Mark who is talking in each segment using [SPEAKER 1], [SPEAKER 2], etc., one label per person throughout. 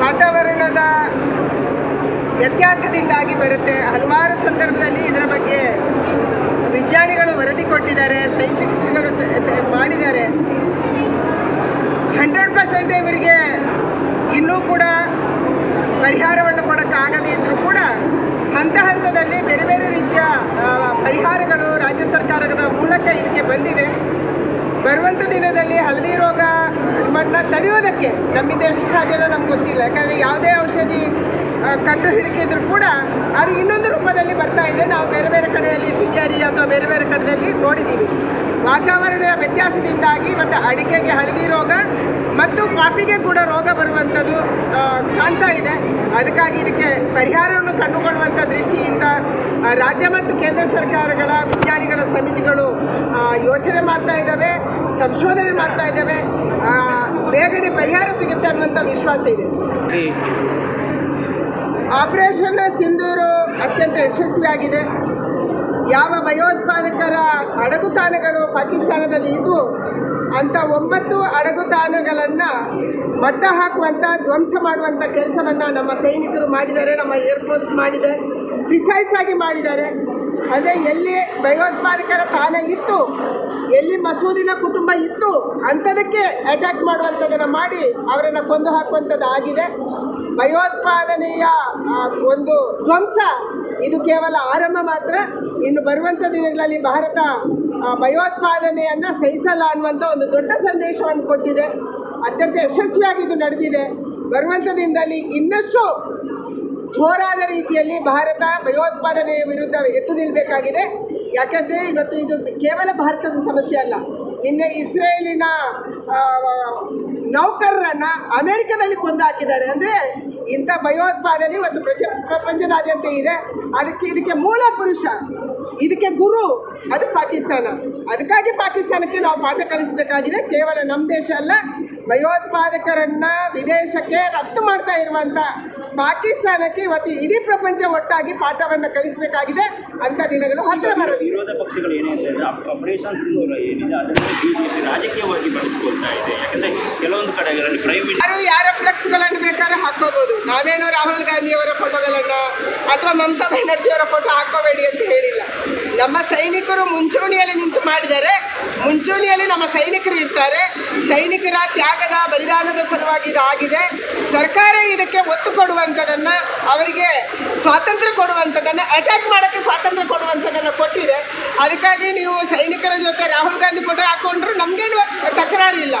[SPEAKER 1] ವಾತಾವರಣದ ವ್ಯತ್ಯಾಸದಿಂದಾಗಿ ಬರುತ್ತೆ. ಹಲವಾರು ಸಂದರ್ಭದಲ್ಲಿ ಇದರ ಬಗ್ಗೆ ವಿಜ್ಞಾನಿಗಳು ವರದಿ ಕೊಟ್ಟಿದ್ದಾರೆ, ಸೈಂಟಿಸ್ಟ್ಗಳು ಮಾಡಿದ್ದಾರೆ. 100% ಇವರಿಗೆ ಇನ್ನೂ ಕೂಡ ಪರಿಹಾರವನ್ನು ಕೊಡೋಕ್ಕಾಗದೇ ಇದ್ದರೂ ಕೂಡ ಹಂತ ಹಂತದಲ್ಲಿ ಬೇರೆ ಬೇರೆ ರೀತಿಯ ಪರಿಹಾರಗಳು ರಾಜ್ಯ ಸರ್ಕಾರದ ಮೂಲಕ ಇದಕ್ಕೆ ಬಂದಿದೆ. ಬರುವಂಥ ದಿನದಲ್ಲಿ ಹಳದಿ ರೋಗ ಮಣ್ಣು ತಡೆಯೋದಕ್ಕೆ ನಮ್ಮಿಂದ ಎಷ್ಟು ಸಾಧ್ಯವೋ ನಮ್ಗೆ ಗೊತ್ತಿಲ್ಲ. ಯಾಕಂದರೆ ಯಾವುದೇ ಔಷಧಿ ಕಂಡು ಹಿಡಿಕಿದ್ರು ಕೂಡ ಅದು ಇನ್ನೊಂದು ರೂಪದಲ್ಲಿ ಬರ್ತಾ ಇದೆ. ನಾವು ಬೇರೆ ಬೇರೆ ಕಡೆಯಲ್ಲಿ ಶೃಂಗೇರಿ ಅಥವಾ ಬೇರೆ ಬೇರೆ ಕಡೆಯಲ್ಲಿ ನೋಡಿದ್ದೀವಿ. ವಾತಾವರಣದ ವ್ಯತ್ಯಾಸದಿಂದಾಗಿ ಮತ್ತು ಅಡಿಕೆಗೆ ಹಳದಿ ರೋಗ ಮತ್ತು ಕಾಫಿಗೆ ಕೂಡ ರೋಗ ಬರುವಂಥದ್ದು ಕಾಣ್ತಾ ಇದೆ. ಅದಕ್ಕಾಗಿ ಇದಕ್ಕೆ ಪರಿಹಾರವನ್ನು ಕಂಡುಕೊಳ್ಳುವಂಥ ದೃಷ್ಟಿಯಿಂದ ರಾಜ್ಯ ಮತ್ತು ಕೇಂದ್ರ ಸರ್ಕಾರಗಳ ವಿಜ್ಞಾನಿಗಳ ಸಮಿತಿಗಳು ಯೋಚನೆ ಮಾಡ್ತಾ ಇದ್ದಾವೆ, ಸಂಶೋಧನೆ ಮಾಡ್ತಾ ಇದ್ದಾವೆ. ಬೇಗನೆ ಪರಿಹಾರ ಸಿಗುತ್ತೆ ಅನ್ನುವಂಥ ವಿಶ್ವಾಸ ಇದೆ. ಆಪರೇಷನ್ ಸಿಂಧೂರು ಅತ್ಯಂತ ಯಶಸ್ವಿಯಾಗಿದೆ. ಯಾವ ಭಯೋತ್ಪಾದಕರ ಅಡಗುತಾಣಗಳು ಪಾಕಿಸ್ತಾನದಲ್ಲಿ ಇದ್ದು ಅಂಥ 9 ಅಡಗುತಾಣಗಳನ್ನು ಮಟ್ಟ ಹಾಕುವಂಥ, ಧ್ವಂಸ ಮಾಡುವಂಥ ಕೆಲಸವನ್ನು ನಮ್ಮ ಸೈನಿಕರು ಮಾಡಿದ್ದಾರೆ, ನಮ್ಮ ಏರ್ಫೋರ್ಸ್ ಮಾಡಿದೆ, ಪ್ರಿಸೈಸ್ ಆಗಿ ಮಾಡಿದ್ದಾರೆ. ಅದೇ ಎಲ್ಲಿ ಭಯೋತ್ಪಾದಕರ ತಾಣ ಇತ್ತು, ಎಲ್ಲಿ ಮಸೂದಿನ ಕುಟುಂಬ ಇತ್ತು ಅಂಥದಕ್ಕೆ ಅಟ್ಯಾಕ್ ಮಾಡುವಂಥದ್ದನ್ನು ಮಾಡಿ ಅವರನ್ನು ಕೊಂದು ಹಾಕುವಂಥದ್ದು ಆಗಿದೆ. ಭಯೋತ್ಪಾದನೆಯ ಒಂದು ಧ್ವಂಸ ಇದು ಕೇವಲ ಆರಂಭ ಮಾತ್ರ. ಇನ್ನು ಬರುವಂಥ ದಿನಗಳಲ್ಲಿ ಭಾರತ ಭಯೋತ್ಪಾದನೆಯನ್ನು ಸಹಿಸಲ್ಲ ಅನ್ನುವಂಥ ಒಂದು ದೊಡ್ಡ ಸಂದೇಶವನ್ನು ಕೊಟ್ಟಿದೆ. ಅತ್ಯಂತ ಯಶಸ್ವಿಯಾಗಿ ಇದು ನಡೆದಿದೆ. ಬರುವಂಥ ದಿನದಲ್ಲಿ ಇನ್ನಷ್ಟು ಜೋರಾದ ರೀತಿಯಲ್ಲಿ ಭಾರತ ಭಯೋತ್ಪಾದನೆಯ ವಿರುದ್ಧ ಎದ್ದು ನಿಲ್ಲಬೇಕಾಗಿದೆ. ಯಾಕೆಂದರೆ ಇವತ್ತು ಇದು ಕೇವಲ ಭಾರತದ ಸಮಸ್ಯೆ ಅಲ್ಲ. ನಿನ್ನೆ ಇಸ್ರೇಲಿನ ನೌಕರರನ್ನು ಅಮೆರಿಕದಲ್ಲಿ ಕೊಂದು ಹಾಕಿದ್ದಾರೆ. ಅಂದರೆ ಇಂಥ ಭಯೋತ್ಪಾದನೆ ಇವತ್ತು ಪ್ರಪಂಚದಾದ್ಯಂತ ಇದೆ. ಇದಕ್ಕೆ ಮೂಲ ಪುರುಷ, ಇದಕ್ಕೆ ಗುರು ಅದು ಪಾಕಿಸ್ತಾನ. ಅದಕ್ಕಾಗಿ ಪಾಕಿಸ್ತಾನಕ್ಕೆ ನಾವು ಪಾಠ ಕಲಿಸಬೇಕಾಗಿದೆ. ಕೇವಲ ನಮ್ಮ ದೇಶ ಅಲ್ಲ, ಭಯೋತ್ಪಾದಕರನ್ನು ವಿದೇಶಕ್ಕೆ ರಫ್ತು ಮಾಡ್ತಾ ಇರುವಂಥ ಪಾಕಿಸ್ತಾನಕ್ಕೆ ಇವತ್ತು ಇಡೀ ಪ್ರಪಂಚ ಒಟ್ಟಾಗಿ ಪಾಠವನ್ನು ಕಲಿಸಬೇಕಾಗಿದೆ. ಅಂಥ ದಿನಗಳು ಹತ್ತಿರ ಬರಲಿ.
[SPEAKER 2] ವಿರೋಧ ಪಕ್ಷಗಳು ಏನಿದೆ ಆಪರೇಷನ್ ಸಿಂಧೂರ ಏನಿದೆ ಅದನ್ನು ಬಿಜೆಪಿ ರಾಜಕೀಯವಾಗಿ ಬಳಸ್ಕೊಳ್ತಾ ಇದೆ. ಯಾಕಂದರೆ ಕೆಲವೊಂದು ಕಡೆಗಳಲ್ಲಿ ಪ್ರೈಮ್ ಮಿನಿಸ್ಟರ್
[SPEAKER 1] ಯಾರ ಫ್ಲೆಕ್ಸ್ಗಳನ್ನು ಬೇಕಾದ್ರೆ ಹಾಕೋಬಹುದು. ನಾವೇನೋ ರಾಹುಲ್ ಗಾಂಧಿಯವರ ಫೋಟೋಗಳನ್ನು ಅಥವಾ ಮಮತಾ ಬ್ಯಾನರ್ಜಿಯವರ ಫೋಟೋ ಹಾಕೋಬೇಡಿ ಅಂತ ಹೇಳಿಲ್ಲ. ನಮ್ಮ ಸೈನಿಕರು ಮುಂಚೂಣಿಯಲ್ಲಿ ನಿಂತು ಮಾಡಿದ್ದಾರೆ. ಮುಂಚೂಣಿಯಲ್ಲಿ ನಮ್ಮ ಸೈನಿಕರು ಇರ್ತಾರೆ. ಸೈನಿಕರ ತ್ಯಾಗದ ಬಲಿದಾನದ ಸಲುವಾಗಿ ಇದಾಗಿದೆ. ಸರ್ಕಾರ ಇದಕ್ಕೆ ಒತ್ತು ಕೊಡುವಂಥದ್ದನ್ನು, ಅವರಿಗೆ ಸ್ವಾತಂತ್ರ್ಯ ಕೊಡುವಂಥದ್ದನ್ನು, ಅಟ್ಯಾಕ್ ಮಾಡೋಕ್ಕೆ ಸ್ವಾತಂತ್ರ್ಯ ಕೊಡುವಂಥದ್ದನ್ನು ಕೊಟ್ಟಿದೆ. ಅದಕ್ಕಾಗಿ ನೀವು ಸೈನಿಕರ ಜೊತೆ ರಾಹುಲ್ ಗಾಂಧಿ ಫೋಟೋ ಹಾಕ್ಕೊಂಡ್ರು ನಮಗೇನು ತಕರಾರಿಲ್ಲ.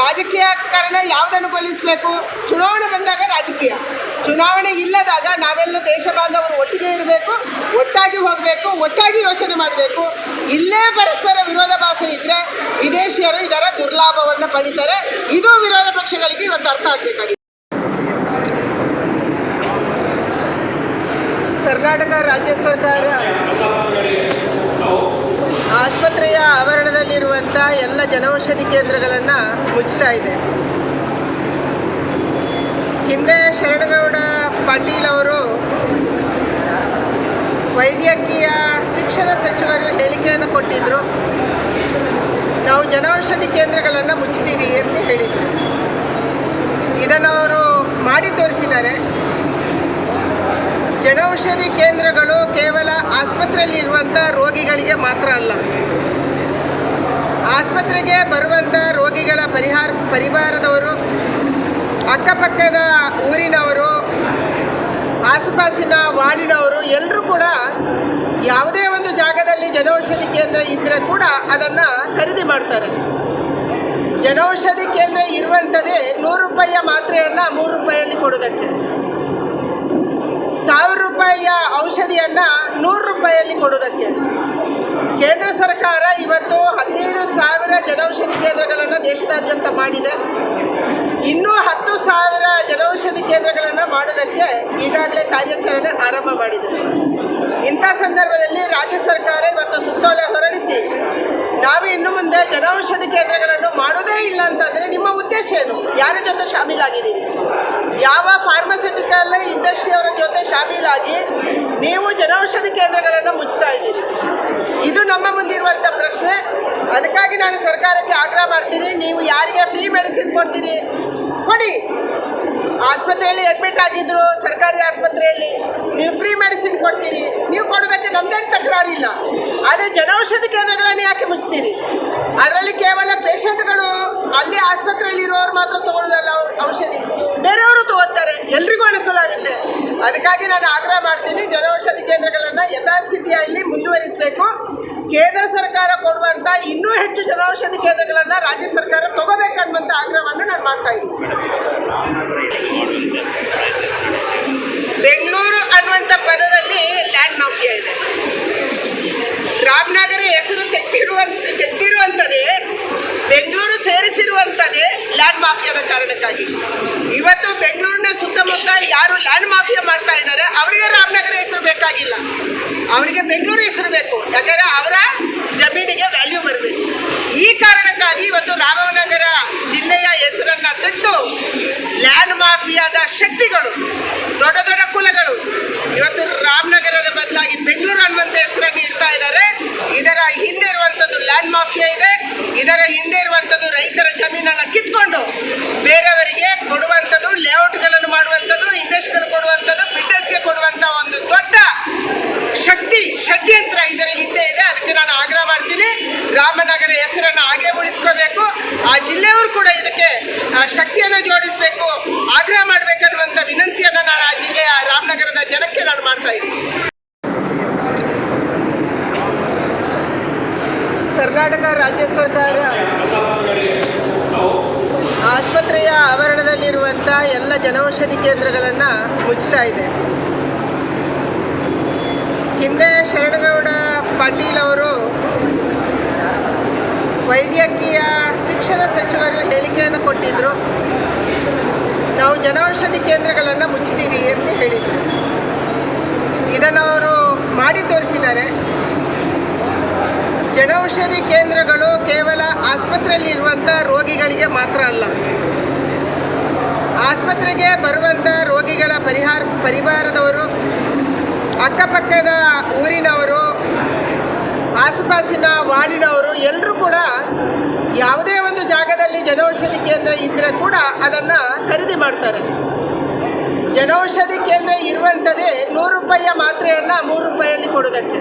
[SPEAKER 1] ರಾಜಕೀಯ ಕಾರಣ ಯಾವುದನ್ನು ಕೊಲಿಸಬೇಕು? ಚುನಾವಣೆ ಬಂದಾಗ ರಾಜಕೀಯ, ಚುನಾವಣೆ ಇಲ್ಲದಾಗ ನಾವೆಲ್ಲ ದೇಶ ಬಾಂಧವರು ಒಟ್ಟಿಗೆ ಇರಬೇಕು, ಒಟ್ಟಾಗಿ ಹೋಗಬೇಕು, ಒಟ್ಟಾಗಿ ಯೋಚನೆ ಮಾಡಬೇಕು. ಇಲ್ಲೇ ಪರಸ್ಪರ ವಿರೋಧ ಭಾಷೆ ಇದ್ದರೆ ವಿದೇಶಿಯರು ಇದರ ದುರ್ಲಾಭವನ್ನು ಪಡಿತಾರೆ. ಇದು ವಿರೋಧ ಪಕ್ಷಗಳಿಗೆ ಇವತ್ತು ಅರ್ಥ ಆಗಬೇಕಾಗಿದೆ. ಕರ್ನಾಟಕ ರಾಜ್ಯ ಸರ್ಕಾರ ಆಸ್ಪತ್ರೆಯ ಆವರಣದಲ್ಲಿರುವಂಥ ಎಲ್ಲ ಜನೌಷಧಿ ಕೇಂದ್ರಗಳನ್ನು ಮುಚ್ತಾ ಇದೆ. ಹಿಂದೆ ಶರಣಗೌಡ ಪಾಟೀಲ್ ಅವರು ವೈದ್ಯಕೀಯ ಶಿಕ್ಷಣ ಸಚಿವರು ಹೇಳಿಕೆಯನ್ನು ಕೊಟ್ಟಿದ್ದರು. ನಾವು ಜನೌಷಧಿ ಕೇಂದ್ರಗಳನ್ನು ಮುಚ್ತೀವಿ ಅಂತ ಹೇಳಿದರು. ಇದನ್ನು ಅವರು ಮಾಡಿ ತೋರಿಸಿದ್ದಾರೆ. ಜನೌಷಧಿ ಕೇಂದ್ರಗಳು ಕೇವಲ ಆಸ್ಪತ್ರೆಯಲ್ಲಿರುವಂಥ ರೋಗಿಗಳಿಗೆ ಮಾತ್ರ ಅಲ್ಲ, ಆಸ್ಪತ್ರೆಗೆ ಬರುವಂಥ ರೋಗಿಗಳ ಪರಿವಾರದವರು, ಅಕ್ಕಪಕ್ಕದ ಊರಿನವರು, ಆಸುಪಾಸಿನ ವಾರ್ಡಿನವರು ಎಲ್ಲರೂ ಕೂಡ ಯಾವುದೇ ಒಂದು ಜಾಗದಲ್ಲಿ ಜನೌಷಧಿ ಕೇಂದ್ರ ಇದ್ದರೆ ಕೂಡ ಅದನ್ನು ಖರೀದಿ ಮಾಡ್ತಾರೆ. ಜನೌಷಧಿ ಕೇಂದ್ರ ಇರುವಂಥದ್ದೇ 100 ರೂಪಾಯಿಯ ಮಾತ್ರೆಯನ್ನು 3 ರೂಪಾಯಿಯಲ್ಲಿ ಕೊಡೋದಕ್ಕೆ, 1000 ರೂಪಾಯಿಯ ಔಷಧಿಯನ್ನು 100 ರೂಪಾಯಿಯಲ್ಲಿ ಕೊಡೋದಕ್ಕೆ. ಕೇಂದ್ರ ಸರ್ಕಾರ ಇವತ್ತು 15,000 ಜನೌಷಧಿ ಕೇಂದ್ರಗಳನ್ನು ದೇಶದಾದ್ಯಂತ ಮಾಡಿದೆ. ಇನ್ನೂ 10,000 ಜನೌಷಧಿ ಕೇಂದ್ರಗಳನ್ನು ಮಾಡೋದಕ್ಕೆ ಈಗಾಗಲೇ ಕಾರ್ಯಾಚರಣೆ ಆರಂಭ ಮಾಡಿದೆ. ಇಂಥ ಸಂದರ್ಭದಲ್ಲಿ ರಾಜ್ಯ ಸರ್ಕಾರ ಇವತ್ತು ಸುತ್ತೋಲೆ ಹೊರಡಿಸಿ ನಾವು ಇನ್ನು ಮುಂದೆ ಜನೌಷಧಿ ಕೇಂದ್ರಗಳನ್ನು ಮಾಡೋದೇ ಇಲ್ಲ ಅಂತಂದರೆ ನಿಮ್ಮ ಉದ್ದೇಶ ಏನು? ಯಾರ ಜೊತೆ ಶಾಮೀಲಾಗಿದ್ದೀರಿ? ಯಾವ ಫಾರ್ಮಸ್ಯೂಟಿಕಲ್ ಇಂಡಸ್ಟ್ರಿಯವರ ಜೊತೆ ಶಾಮೀಲಾಗಿ ನೀವು ಜನೌಷಧಿ ಕೇಂದ್ರಗಳನ್ನು ಮುಚ್ತಾ ಇದ್ದೀರಿ? ಇದು ನಮ್ಮ ಮುಂದಿರುವಂಥ ಪ್ರಶ್ನೆ. ಅದಕ್ಕಾಗಿ ನಾನು ಸರ್ಕಾರಕ್ಕೆ ಆಗ್ರಹ ಮಾಡ್ತೀನಿ, ನೀವು ಯಾರಿಗೆ ಫ್ರೀ ಮೆಡಿಸಿನ್ ಕೊಡ್ತೀರಿ ಕೊಡಿ, ಆಸ್ಪತ್ರೆಯಲ್ಲಿ ಅಡ್ಮಿಟ್ ಆಗಿದ್ರು, ಸರ್ಕಾರಿ ಆಸ್ಪತ್ರೆಯಲ್ಲಿ ನೀವು ಫ್ರೀ ಮೆಡಿಸಿನ್ ಕೊಡ್ತೀರಿ, ನೀವು ಕೊಡೋದಕ್ಕೆ ನಮ್ದೇನು ತಕರಾರಿಲ್ಲ. ಆದರೆ ಜನೌಷಧಿ ಕೇಂದ್ರಗಳನ್ನು ಯಾಕೆ ಮುಚ್ತೀರಿ? ಅದರಲ್ಲಿ ಕೇವಲ ಪೇಷಂಟ್ಗಳು ಅಲ್ಲಿ ಆಸ್ಪತ್ರೆಯಲ್ಲಿ ಇರೋರು ಮಾತ್ರ ತಗೊಳ್ಳೋದಲ್ಲ ಔಷಧಿ, ಬೇರೆಯವರು ತಗೋತಾರೆ, ಎಲ್ರಿಗೂ ಅನುಕೂಲ ಆಗುತ್ತೆ. ಅದಕ್ಕಾಗಿ ನಾನು ಆಗ್ರಹ ಮಾಡ್ತೀನಿ, ಜನೌಷಧಿ ಕೇಂದ್ರಗಳನ್ನು ಯಥಾಸ್ಥಿತಿಯಲ್ಲಿ ಮುಂದುವರಿಸಬೇಕು. ಕೇಂದ್ರ ಸರ್ಕಾರ ಕೊಡುವಂಥ ಇನ್ನೂ ಹೆಚ್ಚು ಜನೌಷಧಿ ಕೇಂದ್ರಗಳನ್ನು ರಾಜ್ಯ ಸರ್ಕಾರ ತಗೋಬೇಕನ್ನುವಂಥ ಆಗ್ರಹವನ್ನು ನಾನು ಮಾಡ್ತಾ ಇದ್ದೀನಿ. ಬೆಂಗಳೂರು ಅನ್ನುವಂಥ ಪದದಲ್ಲಿ ಲ್ಯಾಂಡ್ ಮಾಫಿಯಾ ಇದೆ. ರಾಮನಗರ ಹೆಸರು ತೆಗೆದಿರುವಂಥದ್ದೇ, ಬೆಂಗಳೂರು ಸೇರಿಸಿರುವಂಥದ್ದೇ ಲ್ಯಾಂಡ್ ಮಾಫಿಯಾದ ಕಾರಣಕ್ಕಾಗಿ. ಇವತ್ತು ಬೆಂಗಳೂರಿನ ಸುತ್ತಮುತ್ತ ಯಾರು ಲ್ಯಾಂಡ್ ಮಾಫಿಯಾ ಮಾಡ್ತಾ ಇದ್ದಾರೆ ಅವರಿಗೆ ರಾಮನಗರ ಹೆಸರು ಬೇಕಾಗಿಲ್ಲ, ಅವರಿಗೆ ಬೆಂಗಳೂರು ಹೆಸರು ಬೇಕು. ಯಾಕಂದರೆ ಅವರ ಜಮೀನಿಗೆ ವ್ಯಾಲ್ಯೂ ಬರಬೇಕು. ಈ ಕಾರಣಕ್ಕಾಗಿ ಇವತ್ತು ರಾಮನಗರ ಜಿಲ್ಲೆಯ ಹೆಸರನ್ನು ತೆಗೆದು ಲ್ಯಾಂಡ್ ಮಾಫಿಯಾದ ಶಕ್ತಿಗಳು, ದೊಡ್ಡ ದೊಡ್ಡ ಕುಲಗಳು ಇವತ್ತು ರಾಮನಗರದ ಬದಲಾಗಿ ಬೆಂಗಳೂರು ಅನ್ನುವಂಥ ಹೆಸರನ್ನು ಇಡ್ತಾ ಇದ್ದಾರೆ. ಇದರ ಹಿಂದೆ ಇರುವಂಥದ್ದು ಲ್ಯಾಂಡ್ ಮಾಫಿಯಾ ಇದೆ. ಇದರ ಹಿಂದೆ ಇರುವಂಥದ್ದು ರೈತರ ಜಮೀನನ್ನು ಕಿತ್ಕೊಂಡು ಬೇರೆಯವರಿಗೆ ಕೊಡುವಂಥದ್ದು, ಲೇಔಟ್ಗಳನ್ನು ಮಾಡುವಂಥದ್ದು, ಇಂಡಸ್ಟ್ರಿಗಳು ಕೊಡುವಂಥದ್ದು, ಬಿಲ್ಡರ್ಸ್ಗೆ ಕೊಡುವಂಥ ಒಂದು ದೊಡ್ಡ ಶಕ್ತಿ ಷಡ್ಯಂತ್ರ ಇದರ ಹಿಂದೆ ಇದೆ. ಅದಕ್ಕೆ ನಾನು ಆಗ್ರಹ ಮಾಡ್ತೀನಿ, ರಾಮನಗರ ಹೆಸರನ್ನು ಹಾಗೆ ಉಳಿಸ್ಕೋಬೇಕು. ಆ ಜಿಲ್ಲೆಯವರು ಕೂಡ ಇದಕ್ಕೆ ಶಕ್ತಿಯನ್ನು ಜೋಡಿಸಬೇಕು, ಆಗ್ರಹ ಮಾಡಬೇಕನ್ನುವಂಥ ವಿನಂತಿಯನ್ನು ನಾನು ಆ ಜಿಲ್ಲೆಯ ರಾಮನಗರದ ಜನಕ್ಕೆ ನಾನು ಮಾಡ್ತಾ ಇದ್ದೀನಿ. ಕರ್ನಾಟಕ ರಾಜ್ಯ ಸರ್ಕಾರ ಆಸ್ಪತ್ರೆಯ ಆವರಣದಲ್ಲಿರುವಂಥ ಎಲ್ಲ ಜನೌಷಧಿ ಕೇಂದ್ರಗಳನ್ನು ಮುಚ್ತಾ ಇದೆ. ಹಿಂದೆ ಶರಣಗೌಡ ಪಾಟೀಲ್ ಅವರು ವೈದ್ಯಕೀಯ ಶಿಕ್ಷಣ ಸಚಿವರು ಹೇಳಿಕೆಯನ್ನು ಕೊಟ್ಟಿದ್ದರು, ನಾವು ಜನೌಷಧಿ ಕೇಂದ್ರಗಳನ್ನು ಮುಚ್ತೀವಿ ಅಂತ ಹೇಳಿದರು. ಇದನ್ನು ಅವರು ಮಾಡಿ ತೋರಿಸಿದ್ದಾರೆ. ಜನೌಷಧಿ ಕೇಂದ್ರಗಳು ಕೇವಲ ಆಸ್ಪತ್ರೆಯಲ್ಲಿರುವಂಥ ರೋಗಿಗಳಿಗೆ ಮಾತ್ರ ಅಲ್ಲ, ಆಸ್ಪತ್ರೆಗೆ ಬರುವಂಥ ರೋಗಿಗಳ ಪರಿವಾರದವರು, ಅಕ್ಕಪಕ್ಕದ ಊರಿನವರು, ಆಸುಪಾಸಿನ ವಾರ್ಡಿನವರು ಎಲ್ಲರೂ ಕೂಡ ಯಾವುದೇ ಒಂದು ಜಾಗದಲ್ಲಿ ಜನೌಷಧಿ ಕೇಂದ್ರ ಇದ್ದರೆ ಕೂಡ ಅದನ್ನು ಖರೀದಿ ಮಾಡ್ತಾರೆ. ಜನೌಷಧಿ ಕೇಂದ್ರ ಇರುವಂಥದ್ದೇ 100 ರೂಪಾಯಿಯ ಮಾತ್ರೆಯನ್ನು 3 ರೂಪಾಯಿಯಲ್ಲಿ ಕೊಡೋದಕ್ಕೆ,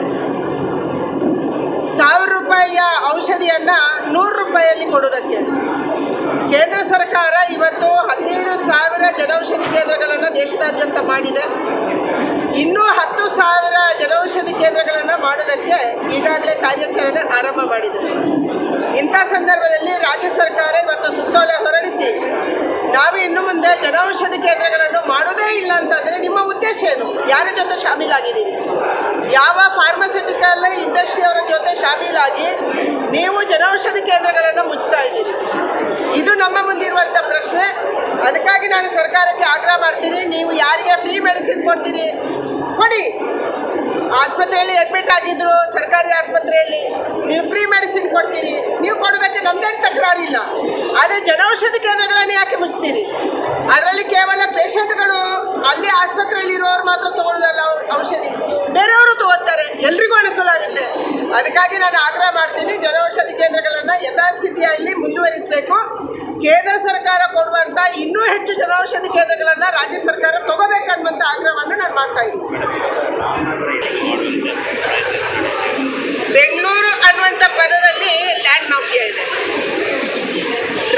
[SPEAKER 1] 1000 ರೂಪಾಯಿಯ ಔಷಧಿಯನ್ನು 100 ರೂಪಾಯಿಯಲ್ಲಿ ಕೊಡೋದಕ್ಕೆ. ಕೇಂದ್ರ ಸರ್ಕಾರ ಇವತ್ತು 15,000 ಜನೌಷಧಿ ಕೇಂದ್ರಗಳನ್ನು ದೇಶದಾದ್ಯಂತ ಮಾಡಿದೆ. ಇನ್ನೂ 10,000 ಜನೌಷಧಿ ಕೇಂದ್ರಗಳನ್ನು ಮಾಡೋದಕ್ಕೆ ಈಗಾಗಲೇ ಕಾರ್ಯಾಚರಣೆ ಆರಂಭ ಮಾಡಿದೆ. ಇಂಥ ಸಂದರ್ಭದಲ್ಲಿ ರಾಜ್ಯ ಸರ್ಕಾರ ಇವತ್ತು ಸುತ್ತೋಲೆ ಹೊರಡಿಸಿ, ನಾವು ಇನ್ನು ಮುಂದೆ ಜನೌಷಧಿ ಕೇಂದ್ರಗಳನ್ನು ಮಾಡೋದೇ ಇಲ್ಲ ಅಂತಂದರೆ ನಿಮ್ಮ ಉದ್ದೇಶ ಏನು? ಯಾರ ಜೊತೆ ಶಾಮೀಲಾಗಿದ್ದೀರಿ? ಯಾವ ಫಾರ್ಮಸ್ಯೂಟಿಕಲ್ ಇಂಡಸ್ಟ್ರಿಯವರ ಜೊತೆ ಶಾಮೀಲಾಗಿ ನೀವು ಜನೌಷಧಿ ಕೇಂದ್ರಗಳನ್ನು ಮುಚ್ತಾ ಇದ್ದೀರಿ? ಇದು ನಮ್ಮ ಮುಂದಿರುವಂಥ ಪ್ರಶ್ನೆ. ಅದಕ್ಕಾಗಿ ನಾನು ಸರ್ಕಾರಕ್ಕೆ ಆಗ್ರಹ ಮಾಡ್ತೀನಿ, ನೀವು ಯಾರಿಗೆ ಫ್ರೀ ಮೆಡಿಸಿನ್ ಕೊಡ್ತೀರಿ ಕೊಡಿ. ಆಸ್ಪತ್ರೆಯಲ್ಲಿ ಅಡ್ಮಿಟ್ ಆಗಿದ್ರು, ಸರ್ಕಾರಿ ಆಸ್ಪತ್ರೆಯಲ್ಲಿ ನೀವು ಫ್ರೀ ಮೆಡಿಸಿನ್ ಕೊಡ್ತೀರಿ, ನೀವು ಕೊಡೋದಕ್ಕೆ ನಮ್ದೇನು ತಕರಾರಿಲ್ಲ. ಆದರೆ ಜನೌಷಧಿ ಕೇಂದ್ರಗಳನ್ನು ಯಾಕೆ ಮುಚ್ತೀರಿ? ಅದರಲ್ಲಿ ಕೇವಲ ಪೇಷಂಟ್ಗಳು ಅಲ್ಲಿ ಆಸ್ಪತ್ರೆಯಲ್ಲಿ ಇರೋರು ಮಾತ್ರ ತಗೊಳ್ಳೋದಲ್ಲ ಔಷಧಿ, ಬೇರೆಯವರು ತಗೋತಾರೆ, ಎಲ್ರಿಗೂ ಅನುಕೂಲ ಆಗುತ್ತೆ. ಅದಕ್ಕಾಗಿ ನಾನು ಆಗ್ರಹ ಮಾಡ್ತೀನಿ, ಜನೌಷಧಿ ಕೇಂದ್ರಗಳನ್ನು ಯಥಾಸ್ಥಿತಿಯಲ್ಲಿ ಮುಂದುವರಿಸಬೇಕು. ಕೇಂದ್ರ ಸರ್ಕಾರ ಕೊಡುವಂಥ ಇನ್ನೂ ಹೆಚ್ಚು ಜನೌಷಧಿ ಕೇಂದ್ರಗಳನ್ನು ರಾಜ್ಯ ಸರ್ಕಾರ ತಗೋಬೇಕನ್ನುವಂಥ ಆಗ್ರಹವನ್ನು ನಾನು ಮಾಡ್ತಾ ಇದ್ದೀನಿ. ಬೆಂಗಳೂರು ಅನ್ನುವಂಥ ಪದದಲ್ಲಿ ಲ್ಯಾಂಡ್ ಮಾಫಿಯಾ ಇದೆ.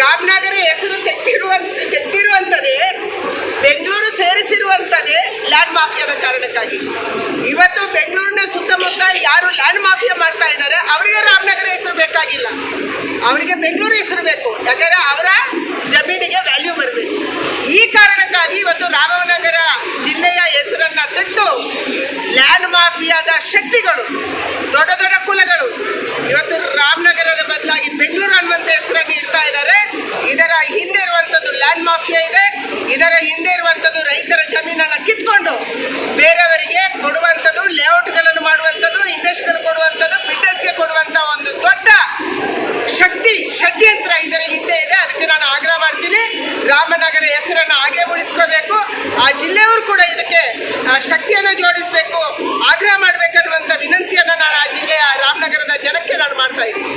[SPEAKER 1] ರಾಮನಗರ ಹೆಸರು ತೆಗೆದಿರುವಂಥದ್ದೇ, ಬೆಂಗಳೂರು ಸೇರಿಸಿರುವಂಥದ್ದೇ ಲ್ಯಾಂಡ್ ಮಾಫಿಯಾದ ಕಾರಣಕ್ಕಾಗಿ. ಇವತ್ತು ಬೆಂಗಳೂರಿನ ಸುತ್ತಮುತ್ತ ಯಾರು ಲ್ಯಾಂಡ್ ಮಾಫಿಯಾ ಮಾಡ್ತಾ ಇದ್ದಾರೆ ಅವರಿಗೆ ರಾಮನಗರ ಹೆಸರು ಬೇಕಾಗಿಲ್ಲ, ಅವರಿಗೆ ಬೆಂಗಳೂರು ಹೆಸರು ಬೇಕು. ಯಾಕಂದರೆ ಅವರ ಜಮೀನಿಗೆ ವ್ಯಾಲ್ಯೂ ಬರಬೇಕು. ಈ ಕಾರಣಕ್ಕಾಗಿ ಇವತ್ತು ರಾಮನಗರ ಜಿಲ್ಲೆಯ ಹೆಸರನ್ನು ತೆಗೆದು ಲ್ಯಾಂಡ್ ಮಾಫಿಯಾದ ಶಕ್ತಿಗಳು, ದೊಡ್ಡ ದೊಡ್ಡ ಕುಲಗಳು ಇವತ್ತು ರಾಮನಗರದ ಬದಲಾಗಿ ಬೆಂಗಳೂರು ಅನ್ನುವಂಥ ಹೆಸರನ್ನು ಇಡ್ತಾ ಇದ್ದಾರೆ. ಇದರ ಹಿಂದೆ ಇರುವಂಥದ್ದು ಲ್ಯಾಂಡ್ ಮಾಫಿಯಾ ಇದೆ. ಇದರ ಹಿಂದೆ ಇರುವಂಥದ್ದು ರೈತರ ಜಮೀನನ್ನು ಕಿತ್ಕೊಂಡು ಬೇರೆಯವರಿಗೆ ಕೊಡುವಂಥದ್ದು, ಲೇಔಟ್ಗಳನ್ನು ಮಾಡುವಂಥದ್ದು, ಇಂಡಸ್ಟ್ರಿಗಳು ಕೊಡುವಂಥದ್ದು, ಬಿಲ್ಡರ್ಸ್ಗೆ ಕೊಡುವಂಥ ಒಂದು ದೊಡ್ಡ ಶಕ್ತಿ ಷಡ್ಯಂತ್ರ ಇದರ ಹಿಂದೆ ಇದೆ. ಅದಕ್ಕೆ ನಾನು ಆಗ್ರಹ ಮಾಡ್ತೀನಿ, ರಾಮನಗರ ಹೆಸರನ್ನು ಹಾಗೆ ಉಳಿಸ್ಕೋಬೇಕು. ಆ ಜಿಲ್ಲೆಯವರು ಕೂಡ ಇದಕ್ಕೆ ಶಕ್ತಿಯನ್ನು ಜೋಡಿಸಬೇಕು, ಆಗ್ರಹ ಮಾಡಬೇಕನ್ನುವಂಥ ವಿನಂತಿಯನ್ನು ನಾನು ಆ ಜಿಲ್ಲೆಯ ರಾಮನಗರದ ಜನಕ್ಕೆ ನಾನು ಮಾಡ್ತಾ ಇದ್ದೀನಿ.